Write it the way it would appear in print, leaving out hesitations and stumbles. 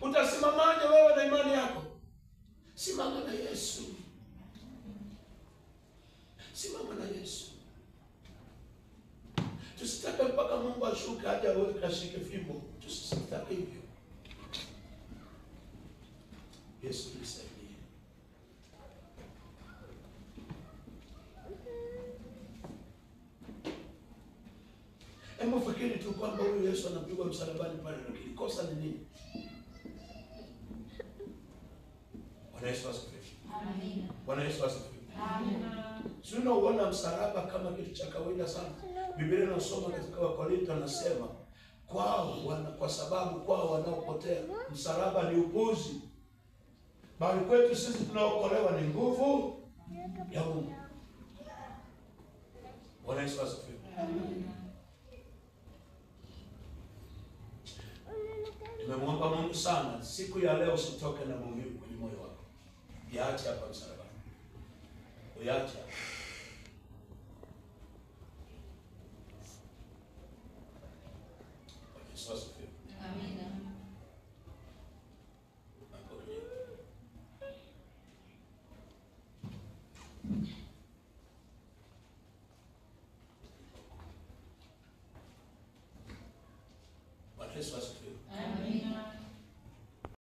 Utasimamaje wewe na imani yako? Simama na Yesu. Simama na Yesu. Tusitake mpaka Mungu ashuke aje awe kashike fimbo. Tusitake hivyo. Yesu tusaidie. Hebu fikiri tu kwamba huyu Yesu anapigwa msalabani pale, lakini kosa ni nini? Bwana Yesu asifiwe. Amina. Bwana Yesu asifiwe. Amina. Sio unaona msalaba kama kitu cha kawaida sana. Biblia inasoma katika Wakorintho anasema kwa sababu kwao wanaopotea msalaba ni upuzi, bali kwetu sisi tunaokolewa ni nguvu ya Mungu. Bwana Yesu asifiwe. Amina. Nimemwomba Mungu sana siku ya leo usitoke na maumivu kwenye moyo wako. Yaache hapa msalabani. Uyaache hapa. Yesu asifiwe. Amina. Bwana Yesu asifiwe.